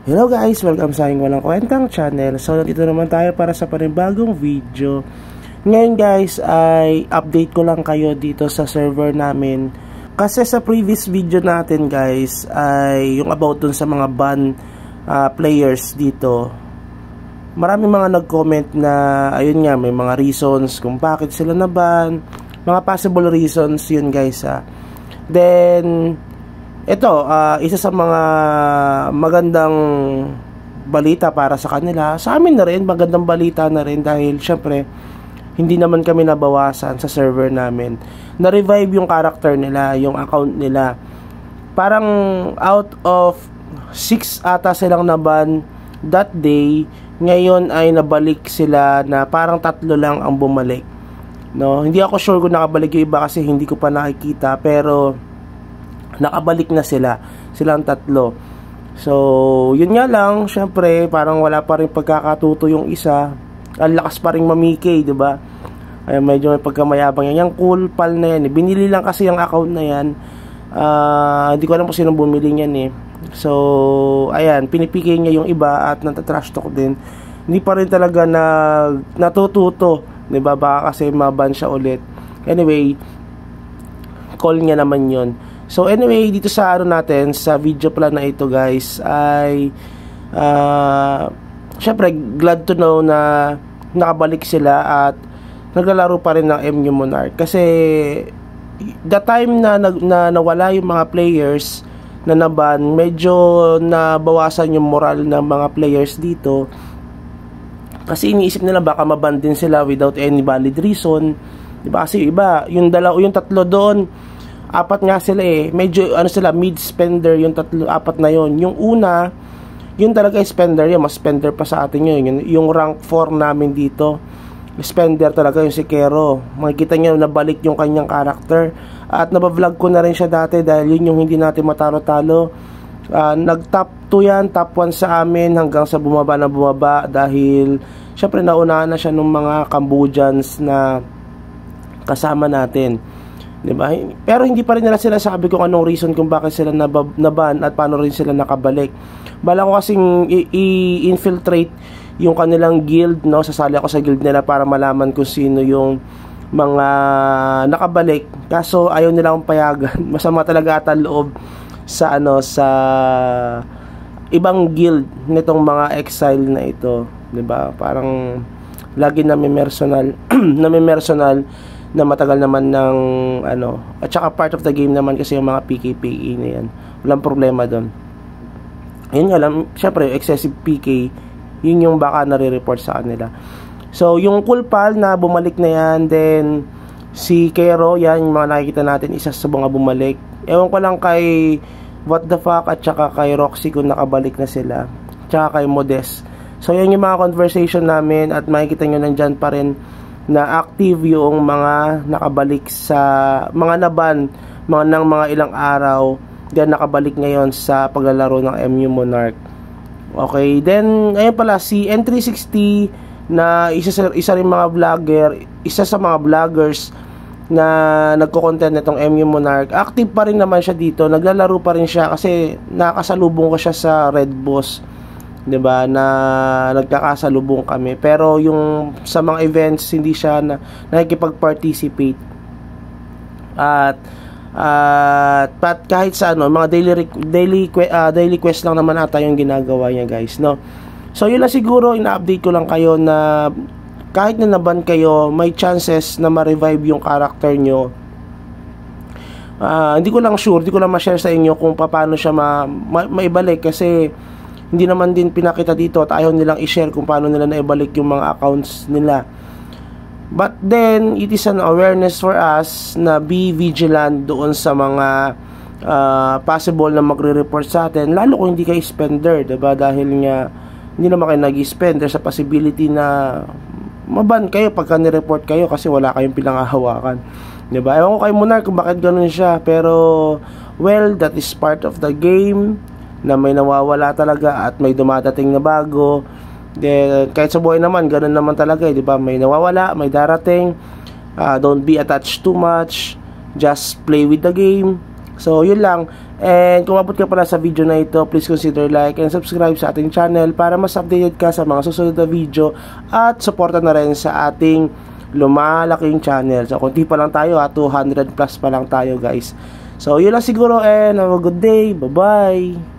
Hello guys! Welcome sa aking walang kwentang channel. So, nandito naman tayo para sa panibagong video. Ngayon guys, ay update ko lang kayo dito sa server namin. Kasi sa previous video natin guys, ay yung about dun sa mga ban players dito. Maraming mga nag-comment na, ayun nga, may mga reasons kung bakit sila na-ban. Mga possible reasons yun guys Then, ito, isa sa mga magandang balita para sa kanila. Sa amin na rin, magandang balita na rin dahil syempre, hindi naman kami nabawasan sa server namin. Na-revive yung character nila, yung account nila. Parang out of 6 ata silang naban that day, ngayon ay nabalik sila na parang 3 lang ang bumalik. No, hindi ako sure kung nakabalik yung iba kasi hindi ko pa nakikita, pero nakabalik na silang 3. So, yun nga lang, syempre, parang wala pa rin pagkakatuto yung isa. Ang lakas pa rin mamikay, diba? Ay, medyo may pagkamayabang yan. Yung cool pal na yan, binili lang kasi yung account na yan. Hindi ko alam kung sino bumili niyan So, ayan, pinipikay niya yung iba at natatrash talk din. Hindi pa rin talaga natututo, diba? Baka kasi maban siya ulit. Anyway, call niya naman yun. So anyway, dito sa natin, sa video pala na ito guys, ay syempre glad to know na nakabalik sila at naglalaro pa rin ng MU Monarch. Kasi the time na nawala yung mga players na naban, medyo nabawasan yung moral ng mga players dito. Kasi iniisip nila baka maban din sila without any valid reason. Diba? Kasi iba, yung 3 doon, 4 nga sila medyo sila mid spender yung 4 na yon. Yung una, yun talaga spender, yun mas spender pa sa atin yun. Yung rank 4 namin dito, spender talaga yung si Kero. Makikita niyo nabalik yung kanyang character at naba-vlog ko na rin siya dati dahil yun yung hindi natin matalo-talo. Nag top 2 yan, top 1 sa amin hanggang sa bumaba dahil syempre naunahan na siya ng mga Cambodians na kasama natin. Diba? Pero hindi pa rin nila sinasabi kung anong reason kung bakit sila naban at paano rin sila nakabalik. Bala ko kasing i-infiltrate yung kanilang guild, no? Sasali ako sa guild nila para malaman kung sino yung mga nakabalik. Kaso ayaw nilang payagan. Masama talaga ata loob sa sa ibang guild nitong mga exile na ito, 'di ba? Parang lagi na may personal na matagal naman ng at saka part of the game naman kasi yung mga PK/PE na yan, walang problema doon. Ayun nga lang, syempre excessive PK, yun yung baka nare-report sa kanila. So yung cool pal na bumalik na yan, then si Kero, yan yung mga nakikita natin, isa sa mga bumalik. Ewan ko lang kay What the Fuck at saka kay Roxy kung nakabalik na sila, tsaka kay Modest. So yan yung mga conversation namin at makikita nyo nandyan pa rin na active yung mga nakabalik sa mga naban ng mga ilang araw, then nakabalik ngayon sa paglalaro ng MU Monarch. Okay, then ayun pala si N360 na isa rin mga vlogger, isa sa mga vloggers na nagko-content nitong MU Monarch. Active pa rin naman siya dito, naglalaro pa rin siya kasi nakasalubong ko siya sa Red Boss, 'di ba, na nagkakasalubong kami. Pero yung sa mga events hindi siya nakikipag-participate. At kahit sa mga daily quest lang naman ata yung ginagawa niya, guys, no. So yun lang siguro, ina-update ko lang kayo na kahit na naban kayo, may chances na ma-revive yung character nyo. Hindi ko lang sure, hindi ko lang ma-share sa inyo kung paano siya maibalik kasi hindi naman din pinakita dito at ayaw nilang i-share kung paano nila naibalik yung mga accounts nila. But then, it is an awareness for us na be vigilant doon sa mga possible na magre-report sa atin, lalo kung hindi kayo spender, diba? Dahil nga, hindi naman kayo nag-spender sa possibility na maban kayo pagka ni-report kayo kasi wala kayong pinangahawakan. Diba? Ewan ko kay Monarch kung bakit ganun siya, pero, well, that is part of the game, na may nawawala talaga at may dumadating na bago. Then, kahit sa buhay naman, ganun naman talaga, di ba? May nawawala, may darating. Don't be attached too much. Just play with the game. So, yun lang. And kung abot ka pala sa video na ito, please consider like and subscribe sa ating channel para mas updated ka sa mga susunod na video at suporta na rin sa ating lumalaking channel. So konti pa lang tayo 200 plus pa lang tayo guys. So yun lang siguro and have a good day. Bye bye.